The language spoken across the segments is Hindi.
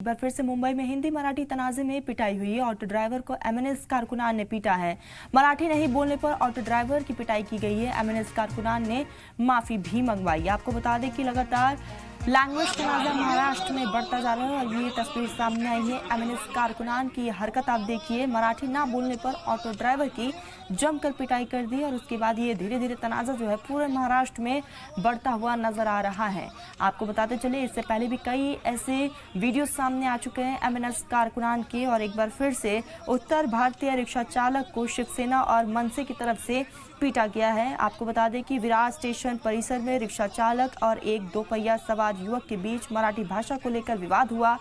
एक बार फिर से मुंबई में हिंदी मराठी तनाजे में पिटाई हुई। ऑटो ड्राइवर को एमएनएस कारकुनान ने पीटा है। मराठी नहीं बोलने पर ऑटो ड्राइवर की पिटाई की गई है। एमएनएस कारकुनान ने माफी भी मंगवाई। आपको बता दें कि लगातार लैंग्वेज तनाजा महाराष्ट्र में बढ़ता जा रहा है और ये तस्वीर सामने आई है। एमएनएस कारकुनान की हरकत आप देखिए, मराठी ना बोलने पर ऑटो ड्राइवर की जमकर पिटाई कर दी और उसके बाद ये धीरे धीरे तनाजा जो है पूरे महाराष्ट्र में बढ़ता हुआ नजर आ रहा है। आपको बताते चले, इससे पहले भी कई ऐसे वीडियो सामने आ चुके हैं एमएनएस कारकुनान के और एक बार फिर से उत्तर भारतीय रिक्शा चालक को शिवसेना और मनसे की तरफ से पीटा गया है। आपको बता दें कि विरार स्टेशन परिसर में रिक्शा चालक और एक दोपहिया सवार युवक के बीच मराठी भाषा को लेकर विवाद हुआ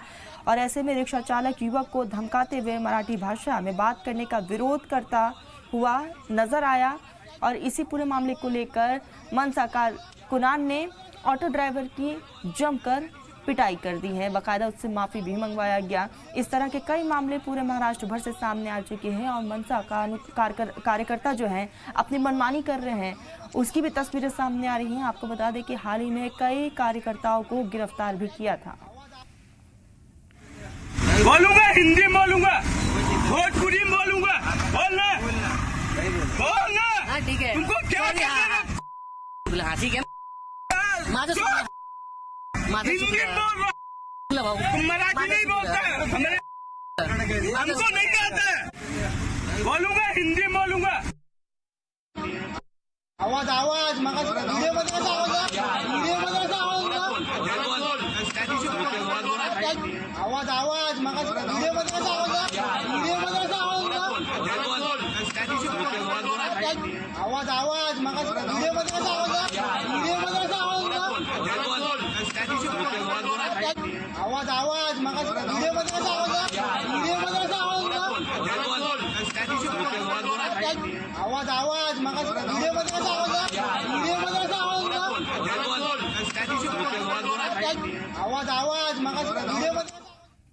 और ऐसे में रिक्शा चालक युवक को धमकाते हुए मराठी भाषा में बात करने का विरोध करता हुआ नजर आया और इसी पूरे मामले को लेकर मनसा कारकुनान ने ऑटो ड्राइवर की जमकर पिटाई कर दी है। बाकायदा उससे माफी भी मंगवाया गया। इस तरह के कई मामले पूरे महाराष्ट्र भर से सामने आ चुके हैं और मनसा कार्यकर्ता जो हैं अपनी मनमानी कर रहे हैं, उसकी भी तस्वीरें सामने आ रही हैं। आपको बता दें कि हाल ही में कई कार्यकर्ताओं को गिरफ्तार भी किया था। बोलूंगा, हिंदी बोलूंगा, भोजपुरी बोलूंगा, बोलना बोलना। ठीक है, तुमको क्या कहना? हाँ ठीक है, हिंदी बोल रहा, मराठी नहीं बोलता है, हमको नहीं आता है। बोलूंगा, हिंदी बोलूंगा। आवाज आवाज मग व्हिडिओ मध्ये कसा आवाज व्हिडिओ मध्ये कसा आवाज आवाज मग व्हिडिओ मध्ये कसा आवाज व्हिडिओ मध्ये कसा आवाज आवाज मग व्हिडिओ मध्ये कसा आवाज व्हिडिओ मध्ये कसा आवाज आवाज मग व्हिडिओ मध्ये कसा आवाज व्हिडिओ मध्ये कसा आवाज आवाज मग व्हिडिओ मध्ये कसा आवाज व्हिडिओ मध्ये कसा आवाज आवाज मग व्हिडिओ मध्ये।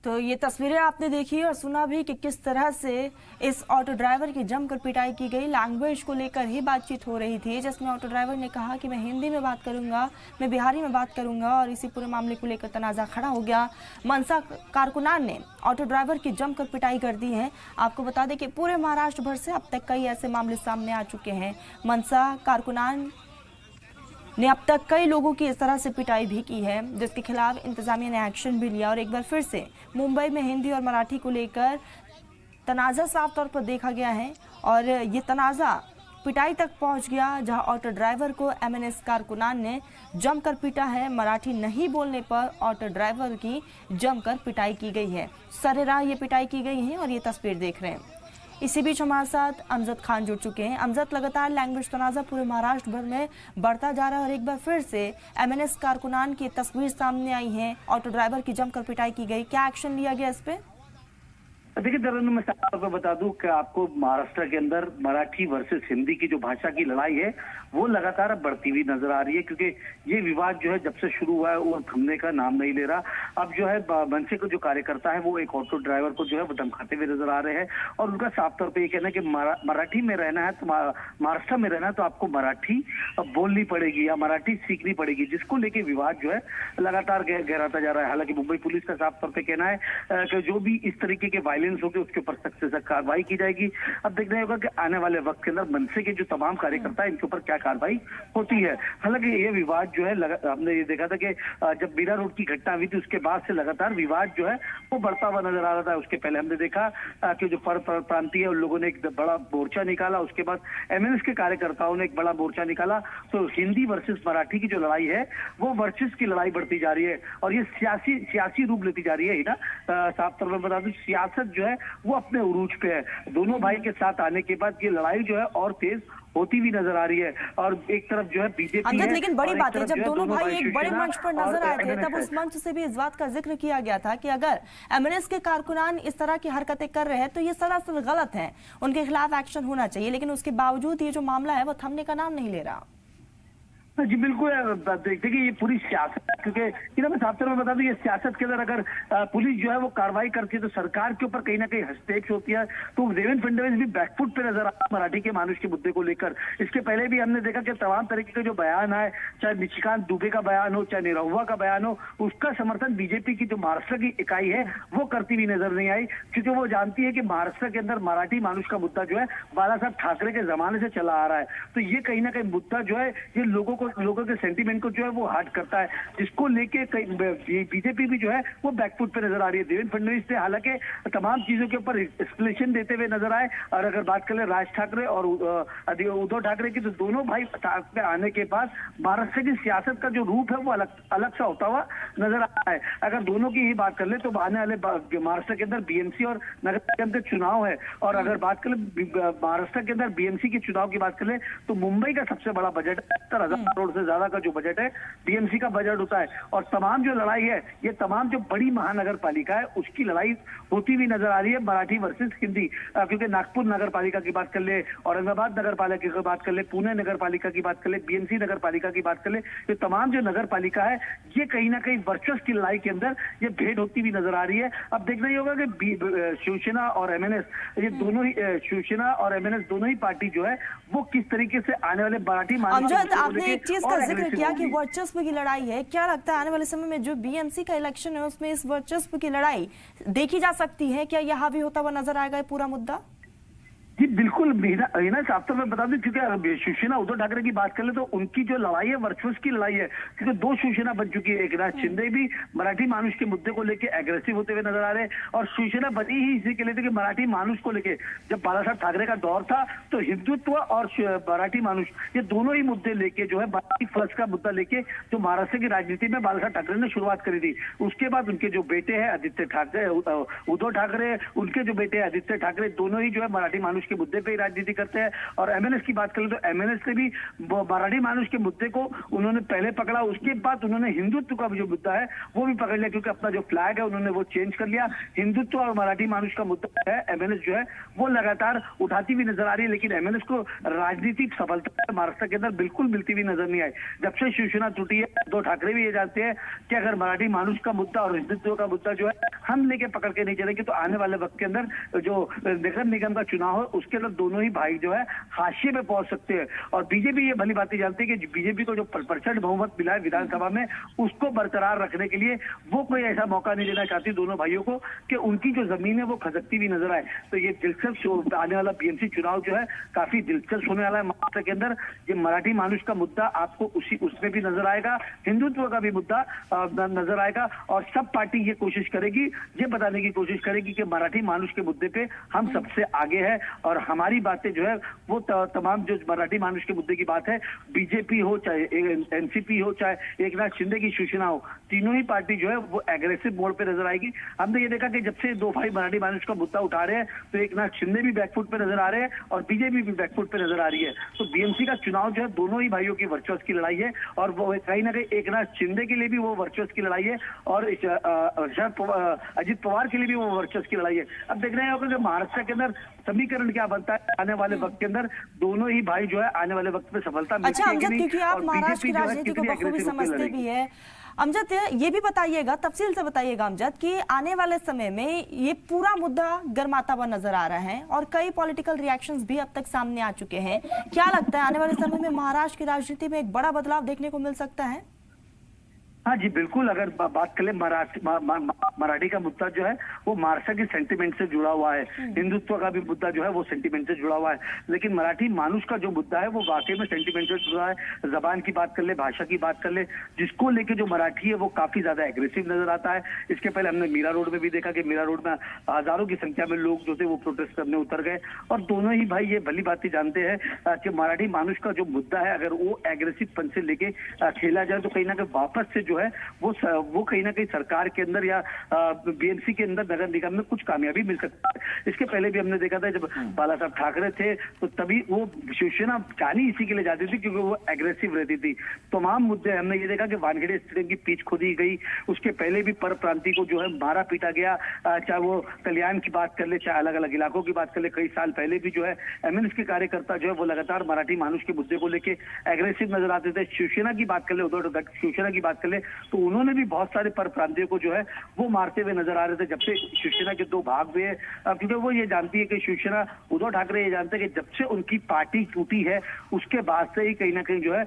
तो ये तस्वीरें आपने देखी और सुना भी कि किस तरह से इस ऑटो ड्राइवर की जमकर पिटाई की गई। लैंग्वेज को लेकर ही बातचीत हो रही थी, जिसमें ऑटो ड्राइवर ने कहा कि मैं हिंदी में बात करूंगा, मैं बिहारी में बात करूंगा और इसी पूरे मामले को लेकर तनाजा खड़ा हो गया। मनसा कारकुनान ने ऑटो ड्राइवर की जमकर पिटाई कर दी है। आपको बता दें कि पूरे महाराष्ट्र भर से अब तक कई ऐसे मामले सामने आ चुके हैं। मनसा कारकुनान ने अब तक कई लोगों की इस तरह से पिटाई भी की है, जिसके खिलाफ इंतजामिया ने एक्शन भी लिया और एक बार फिर से मुंबई में हिंदी और मराठी को लेकर तनाजा साफ तौर पर देखा गया है और ये तनाजा पिटाई तक पहुंच गया, जहां ऑटो ड्राइवर को एमएनएस कारकुनान ने जमकर पीटा है। मराठी नहीं बोलने पर ऑटो ड्राइवर की जमकर पिटाई की गई है। सरेराह ये पिटाई की गई है और ये तस्वीर देख रहे हैं। इसी बीच हमारे साथ अमजद खान जुड़ चुके हैं। अमजद, लगातार लैंग्वेज तनाजा पूरे महाराष्ट्र भर में बढ़ता जा रहा है और एक बार फिर से एमएनएस कारकुनान की तस्वीर सामने आई है। ऑटो ड्राइवर की जमकर पिटाई की गई, क्या एक्शन लिया गया इस पे? देखिए दरअसल मैं आपको बता दूं कि आपको महाराष्ट्र के अंदर मराठी वर्सेस हिंदी की जो भाषा की लड़ाई है वो लगातार अब बढ़ती हुई नजर आ रही है, क्योंकि ये विवाद जो है जब से शुरू हुआ है वो थमने का नाम नहीं ले रहा। अब जो है मनसे को जो कार्यकर्ता है वो एक ऑटो ड्राइवर को जो है वो धमकाते हुए नजर आ रहे हैं और उनका साफ तौर पर ये कहना है कि मराठी में रहना है तो महाराष्ट्र में रहना है तो आपको मराठी बोलनी पड़ेगी या मराठी सीखनी पड़ेगी, जिसको लेके विवाद जो है लगातार गहराता जा रहा है। हालांकि मुंबई पुलिस का साफ तौर पर कहना है कि जो भी इस तरीके के वायलेंस होगी उसके ऊपर सख्त से सख्त कार्रवाई की जाएगी। अब देखना होगा कि आने वाले वक्त के अंदर मनसे के जो तमाम कार्यकर्ता है इनके ऊपर क्या कार्रवाई होती है। हालांकि ये विवाद जो है हमने ये देखा था कि जब मीरा रोड की घटना हुई थी उसके बाद से लगातार विवाद जो है वो बढ़ता हुआ नजर आ रहा था। उसके पहले हमने देखा कि जो प्रांतीय उन लोगों ने एक बड़ा मोर्चा निकाला, उसके बाद एमएनएस के कार्यकर्ताओं ने एक बड़ा मोर्चा निकाला। तो हिंदी वर्सेस मराठी की जो लड़ाई है वो वर्सेस की लड़ाई बढ़ती जा रही है और ये सियासी रूप लेती जा रही है ना। साफ तौर पर बता दूं, सियासत जो है वो अपने उरूज पे है। दोनों भाई के साथ आने के बाद ये लड़ाई जो है और तेज होती भी नजर आ रही है और एक तरफ जो है बीजेपी है। लेकिन बड़ी बात है, जब दोनों भाई एक बड़े मंच पर नजर आए थे तब उस मंच से भी इस बात का जिक्र किया गया था कि अगर एमएनएस के कारकुनान इस तरह की हरकतें कर रहे हैं तो ये सरासर गलत है, उनके खिलाफ एक्शन होना चाहिए। लेकिन उसके बावजूद ये जो मामला है वो थमने का नाम नहीं ले रहा। जी बिल्कुल। देखिए ये पूरी सियासत है, क्योंकि मैं साफ तौर पर बता दूं, ये सियासत के अंदर अगर पुलिस जो है वो कार्रवाई करती है तो सरकार के ऊपर कहीं ना कहीं हस्तक्षेप होती है। तो देवेंद्र फडणवीस भी बैकफुट पे नजर आता मराठी के मानुष के मुद्दे को लेकर। इसके पहले भी हमने देखा कि तमाम तरीके के जो बयान आए, चाहे निशिकांत दुबे का बयान हो, चाहे निरहुआ का बयान हो, उसका समर्थन बीजेपी की जो महाराष्ट्र की इकाई है वो करती हुई नजर नहीं आई, क्योंकि वो जानती है कि महाराष्ट्र के अंदर मराठी मानुष का मुद्दा जो है बाला साहब ठाकरे के जमाने से चला आ रहा है। तो ये कहीं ना कहीं मुद्दा जो है ये लोगों के सेंटीमेंट को जो है वो हार्ट करता है, जिसको लेके बीजेपी भी जो है वो बैकफुट पे नजर आ रही है। देवेंद्र फडणवीस ने हालांकि तमाम चीजों के ऊपर एक्सप्लेनेशन देते हुए नजर आए। और अगर बात करें राज ठाकरे और उद्धव ठाकरे की, तो दोनों भाई पे आने के बाद महाराष्ट्र की सियासत का जो रूप है वो अलग सा होता हुआ नजर आ रहा है। अगर दोनों की ही बात कर ले तो आने वाले महाराष्ट्र के अंदर बीएमसी और नगर निगम के चुनाव है। और अगर बात करें महाराष्ट्र के अंदर बीएमसी के चुनाव की बात कर ले तो मुंबई का सबसे बड़ा बजट 70,000 करोड़ से ज्यादा का जो बजट है बीएमसी का बजट होता है। और तमाम जो लड़ाई है ये तमाम जो बड़ी महानगर पालिका है उसकी लड़ाई होती हुई नजर आ रही है, मराठी वर्सेस हिंदी। क्योंकि नागपुर नगर पालिका की बात कर ले, औरंगाबाद नगर पालिका की बात कर ले, पुणे नगर पालिका की बात कर ले, बीएमसी नगर पालिका की बात कर ले, ये तमाम जो नगर पालिका है ये कहीं ना कहीं वर्चस्व की लड़ाई के अंदर ये भेंट होती हुई नजर आ रही है। अब देखना ही होगा कि शिवसेना और एमएनएस, ये दोनों ही शिवसेना और एमएनएस दोनों ही पार्टी जो है वो किस तरीके से आने वाले मराठी अमजद, आपने एक चीज का जिक्र किया कि वर्चस्व की लड़ाई है। क्या लगता है आने वाले समय में जो बीएमसी का इलेक्शन है उसमें इस वर्चस्व की लड़ाई देखी जा सकती है? क्या यह हावी होता हुआ नजर आएगा ये पूरा मुद्दा? जी बिल्कुल। मीना साफ तौर पर बता दूं, क्योंकि शिवसेना उद्धव ठाकरे की बात कर ले तो उनकी जो लड़ाई है वर्चस्व की लड़ाई है, क्योंकि दो शिवसेना बन चुकी है। एकनाथ शिंदे भी मराठी मानुष के मुद्दे को लेकर एग्रेसिव होते हुए नजर आ रहे हैं, और शिवसेना बनी ही इसी के लिए थी कि मराठी मानुष को लेकर जब बाला साहब ठाकरे का दौर था तो हिंदुत्व और मराठी मानुष ये दोनों ही मुद्दे लेके जो है मराठी फर्स्ट का मुद्दा लेके जो महाराष्ट्र की राजनीति में बाला साहब ठाकरे ने शुरुआत करी थी। उसके बाद उनके जो बेटे हैं आदित्य ठाकरे, उद्धव ठाकरे, उनके जो बेटे आदित्य ठाकरे, दोनों ही जो है मराठी मानुष के मुद्दे पे राजनीति करते हैं। और एमएनएस की बात करें तो एमएनएस ने भी मराठी मानुष के मुद्दे को उन्होंने पहले पकड़ा, उसके बाद उन्होंने हिंदुत्व का जो मुद्दा है वो भी पकड़ लिया, क्योंकि अपना जो फ्लैग है उन्होंने वो चेंज कर लिया। हिंदुत्व और मराठी मानुष का मुद्दा है एमएनएस जो है वो लगातार उठाती हुई नजर आ रही है, लेकिन एमएनएस को राजनीतिक सफलता महाराष्ट्र के अंदर बिल्कुल मिलती हुई नजर नहीं आई। जब से शिवसेना टूटी है, उद्धव ठाकरे भी ये जानते हैं कि अगर मराठी मानुष का मुद्दा और हिंदुत्व का मुद्दा जो है हम लेके पकड़ के नहीं चलेंगे तो आने वाले वक्त के अंदर जो नगर निगम का चुनाव है उसके अंदर दोनों ही भाई जो है हाशिए पे पहुंच सकते हैं। और बीजेपी ये भली बात जानती है कि बीजेपी को जो प्रचंड बहुमत मिला है विधानसभा में उसको बरकरार रखने के लिए वो कोई ऐसा मौका नहीं देना चाहती दोनों भाइयों को कि उनकी जो जमीन है वो खसकती हुई नजर आए। तो ये दिलचस्प आने वाला बीएमसी चुनाव जो है काफी दिलचस्प होने वाला है महाराष्ट्र के अंदर। ये मराठी मानुष का मुद्दा आपको उसमें भी नजर आएगा, हिंदुत्व का भी मुद्दा नजर आएगा, और सब पार्टी ये कोशिश करेगी, ये बताने की कोशिश करेगी कि मराठी मानुष के मुद्दे पे हम सबसे आगे है और हमारी बातें जो है वो तमाम जो मराठी मानुष के मुद्दे की बात है, बीजेपी हो चाहे एनसीपी हो चाहे एकनाथ शिंदे की शिवसेना हो, तीनों ही पार्टी जो है वो एग्रेसिव मोड पे नजर आएगी। हमने ये देखा कि जब से दो भाई मराठी मानुष का मुद्दा उठा रहे हैं तो एकनाथ शिंदे भी बैकफुट पे नजर आ रहे हैं और बीजेपी भी बैकफुट पे नजर आ रही है। तो बीएमसी का चुनाव जो है दोनों ही भाइयों की वर्चस्व की लड़ाई है, और वो कहीं ना कहीं एकनाथ शिंदे के लिए भी वो वर्चस्व की लड़ाई है और अजित पवार के लिए भी वो वर्चस्व की लड़ाई है। अब देखना है कि महाराष्ट्र के अंदर समीकरण क्या बनता है आने वाले वक्त के अंदर, दोनों ही भाई जो है आने वाले वक्त में सफलता मिलती है। अच्छा अमजद, क्योंकि आप महाराष्ट्र की राजनीति को बखूबी समझते भी है, अमजद ये भी बताइएगा, तफसील से बताइएगा अमजद, कि आने वाले समय में ये पूरा मुद्दा गर्माता हुआ नजर आ रहा है और कई पॉलिटिकल रिएक्शंस भी अब तक सामने आ चुके हैं। क्या लगता है आने वाले समय में महाराष्ट्र की राजनीति में एक बड़ा बदलाव देखने को मिल सकता है? हाँ जी बिल्कुल। अगर बात करें मराठी का मुद्दा जो है वो महाराष्ट्र की सेंटिमेंट से जुड़ा हुआ है, हिंदुत्व का भी मुद्दा जो है वो सेंटिमेंट से जुड़ा हुआ है, लेकिन मराठी मानुष का जो मुद्दा है वो वाकई में सेंटिमेंट से जुड़ा है। जबान की बात कर ले, भाषा की बात कर ले, जिसको लेके जो मराठी है वो काफी ज्यादा एग्रेसिव नजर आता है। इसके पहले हमने मीरा रोड में भी देखा कि मीरा रोड में हजारों की संख्या में लोग जो थे वो प्रोटेस्ट करने उतर गए, और दोनों ही भाई ये भली बात जानते हैं कि मराठी मानुष का जो मुद्दा है अगर वो एग्रेसिव पन से लेके खेला जाए तो कहीं ना कहीं वापस से जो है वो कहीं ना कहीं सरकार के अंदर या बीएमसी के अंदर नगर निगम में कुछ कामयाबी मिल सकता है। इसके पहले भी हमने देखा था जब बाला साहब ठाकरे थे तो तभी वो शिवसेना जानी इसी के लिए जाती थी क्योंकि वो एग्रेसिव रहती थी। तमाम मुद्दे हमने ये देखा कि वानखेड़े स्टेडियम की पिच खोदी गई, उसके पहले भी पर प्रांति को जो है मारा पीटा गया, चाहे वो कल्याण की बात कर ले चाहे अलग अलग इलाकों की बात कर ले। कई साल पहले भी जो है एमएनएस के कार्यकर्ता जो है वो लगातार मराठी मानुष के मुद्दे को लेके एग्रेसिव नजर आते थे। शिवसेना की बात कर ले, उद्धव शिवसेना की बात कर ले तो उन्होंने भी बहुत सारे पर प्रांतियों को जो है वो मारते हुए नजर आ रहे थे। जब से शिवसेना के दो भाग हुए क्योंकि वो ये जानती है कि शिवसेना, उद्धव ठाकरे ये जानते हैं कि जब से उनकी पार्टी टूटी है उसके बाद से ही कहीं ना कहीं जो है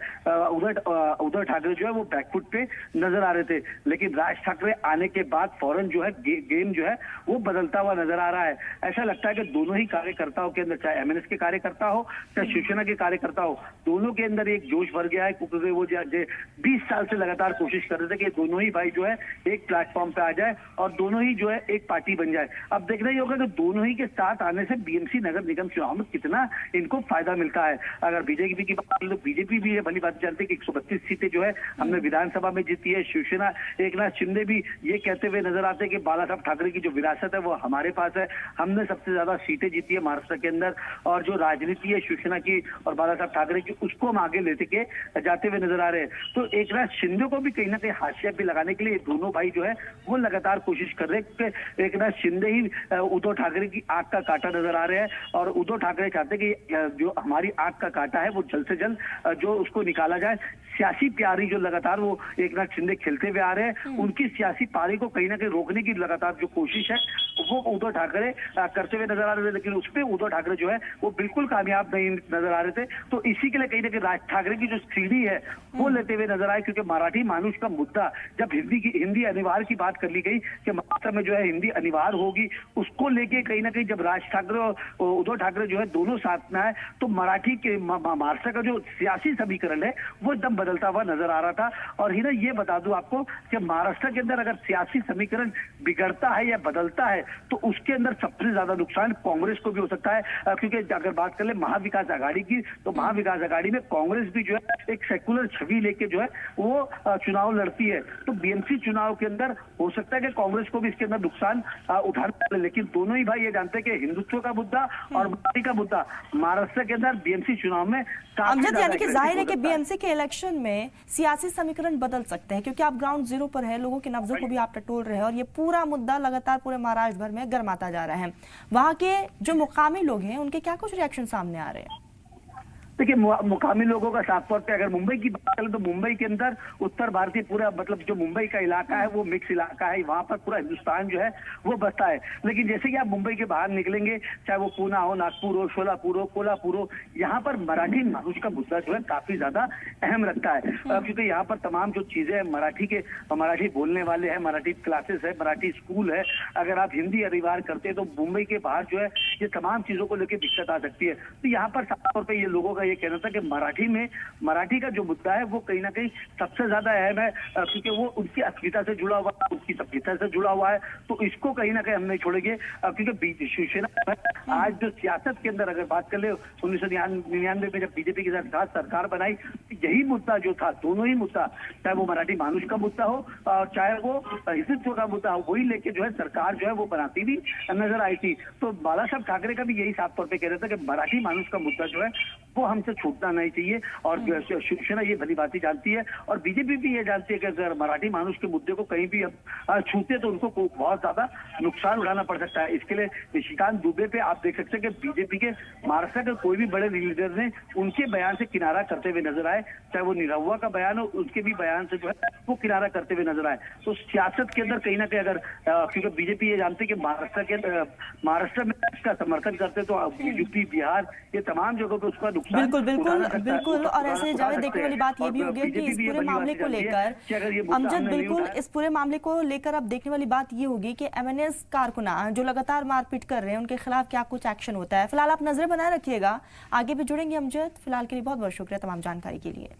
उद्धव ठाकरे जो है वो बैकफुट पे नजर आ रहे थे। लेकिन राज ठाकरे आने के बाद फौरन जो है गेम जो है वो बदलता हुआ नजर आ रहा है। ऐसा लगता है कि दोनों ही कार्यकर्ताओं के अंदर, चाहे एमएनएस के कार्यकर्ता हो चाहे शिवसेना के कार्यकर्ता हो, दोनों के अंदर एक जोश भर गया है क्योंकि वो 20 साल से लगातार कोशिश कर रहे थे कि दोनों ही भाई जो है एक प्लेटफॉर्म पे आ जाए और दोनों ही जो है एक पार्टी बन जाए। अब देखना ही होगा कि दोनों ही के साथ आने से बीएमसी नगर निगम चुनाव में कितना इनको फायदा मिलता है। अगर बीजेपी की बात करें तो बीजेपी भी ये भली बात जानती है कि 132 सीटें जो है हमने विधानसभा में जीती है। शिवसेना एकनाथ शिंदे भी ये कहते हुए नजर आते हैं कि बाला साहब ठाकरे की जो विरासत है वो हमारे पास है, हमने सबसे ज्यादा सीटें जीती है महाराष्ट्र के अंदर, और जो राजनीति है शिवसेना की और बाला साहब ठाकरे की उसको हम आगे लेते के जाते हुए नजर आ रहे हैं। तो एकनाथ शिंदे को भी कहीं ना कहीं हाशिया पे लगाने के लिए दोनों भाई जो है वो लगातार कोशिश कर रहे हैं कि एकनाथ शिंदे ही उद्धव ठाकरे की आंख का कांटा नजर आ रहे हैं और उद्धव ठाकरे चाहते हैं कि जो हमारी आंख का कांटा है वो जल्द से जल्द जो उसको निकाला जाए। सियासी प्यारी जो लगातार वो एकनाथ शिंदे खेलते हुए आ रहे हैं, उनकी सियासी पारी को कहीं ना कहीं रोकने की लगातार जो कोशिश है वो उद्धव ठाकरे करते हुए नजर आ रहे थे। लेकिन उसपे उद्धव ठाकरे जो है वो बिल्कुल कामयाब नहीं नजर आ रहे थे। तो इसी के लिए कहीं ना कहीं राज ठाकरे की जो सीढ़ी है वो लेते हुए नजर आए, क्योंकि मराठी मानुष का मुद्दा जब हिंदी अनिवार्य की बात कर ली गई कि महाराष्ट्र में जो है हिंदी अनिवार्य होगी, उसको लेके कहीं ना कहीं जब राज ठाकरे और उद्धव ठाकरे जो है दोनों साथ में आए तो मराठी के महाराष्ट्र का जो सियासी समीकरण है वो एकदम बदलता हुआ नजर आ रहा था। और ही ना ये बता दूं आपको कि महाराष्ट्र के अंदर अगर सियासी समीकरण बिगड़ता है या बदलता है तो उसके अंदर सबसे ज्यादा नुकसान कांग्रेस को भी हो सकता है, क्योंकि अगर बात कर ले महाविकास आघाड़ी की तो महाविकास आघाड़ी में कांग्रेस भी जो है एक सेकुलर छवि लेके जो है वो चुनाव लड़ती है। तो बीएमसी चुनाव के अंदर हो सकता है कि कांग्रेस को भी इसके अंदर नुकसान उठाना पड़े। लेकिन दोनों ही भाई ये जानते हैं कि हिंदुत्व का मुद्दा और मराठी का मुद्दा महाराष्ट्र के अंदर बीएमसी चुनाव में अमजद, यानी कि जाहिर है कि बीएमसी के इलेक्शन में सियासी समीकरण बदल सकते हैं क्योंकि आप ग्राउंड जीरो पर है, लोगों की नब्जों को भी आप टटोल रहे हैं और ये पूरा मुद्दा लगातार पूरे महाराष्ट्र भर में गर्माता जा रहा है। वहां के जो मुकामी लोग हैं उनके क्या कुछ रिएक्शन सामने आ रहे हैं? देखिए मुकामी लोगों का साफ तौर पे अगर मुंबई की बात करें तो मुंबई के अंदर उत्तर भारतीय पूरा मतलब जो मुंबई का इलाका है वो मिक्स इलाका है, वहां पर पूरा हिंदुस्तान जो है वो बसता है। लेकिन जैसे कि आप मुंबई के बाहर निकलेंगे, चाहे वो पूना हो, नागपुर हो, शोलापुर हो, कोल्हापुर हो, यहाँ पर मराठी मानुष का मुद्दा जो है काफी ज्यादा अहम रखता है, क्योंकि यहाँ पर तमाम जो चीजें हैं मराठी बोलने वाले हैं, मराठी क्लासेस है, मराठी स्कूल है। अगर आप हिंदी अनिवार्य करते हैं तो मुंबई के बाहर जो है ये तमाम चीजों को लेकर दिक्कत आ सकती है। तो यहाँ पर साफ तौर पर ये लोगों का ये कहना था कि मराठी का जो मुद्दा है वो कहीं ना कहीं सबसे ज्यादा अहम है, क्योंकि वो उनकी अस्मिता से जुड़ा हुआ है, उनकी सभ्यता से जुड़ा हुआ है। तो इसको कहीं ना कहीं हम नहीं छोड़ेंगे, क्योंकि शिवसेना आज जो सियासत के अंदर अगर बात कर ले 1999 में जब बीजेपी के साथ सरकार बनाई, यही मुद्दा जो था, दोनों ही मुद्दा, चाहे वो मराठी मानुष का मुद्दा हो और चाहे वो हिंदुत्व का मुद्दा हो, वही लेके जो है सरकार जो है वो बनाती भी नजर आई थी। तो बाला साहब ठाकरे का भी यही साफ तौर पर कह रहा था कि मराठी मानुष का मुद्दा जो है वो हमसे छूटना नहीं चाहिए। और शिवसेना ये भली बात जानती है और बीजेपी भी ये जानती है कि अगर मराठी मानुष के मुद्दे को कहीं भी छूते तो उनको बहुत ज्यादा नुकसान उठाना पड़ सकता है। इसके लिए निशिकांत दुबे पे आप देख सकते हैं कि बीजेपी के महाराष्ट्र के कोई भी बड़े लीडर ने उनके बयान से किनारा करते हुए नजर आए, चाहे वो निरहुआ का बयान हो, उसके भी बयान से जो है वो किनारा करते हुए नजर आए। तो सियासत के अंदर कहीं ना कहीं अगर क्योंकि बीजेपी ये जानती है कि महाराष्ट्र में इसका समर्थन करते तो यूपी, बिहार, ये तमाम जगहों पर उसका बिल्कुल। और ऐसे जावेद, देखने वाली बात ये भी होगी कि इस पूरे मामले को लेकर अमजद, बिल्कुल इस पूरे मामले को लेकर अब देखने वाली बात ये होगी कि एमएनएस कारकुनान जो लगातार मारपीट कर रहे हैं उनके खिलाफ क्या कुछ एक्शन होता है। फिलहाल आप नजरें बनाए रखिएगा, आगे भी जुड़ेंगे अमजद। फिलहाल के लिए बहुत बहुत शुक्रिया तमाम जानकारी के लिए।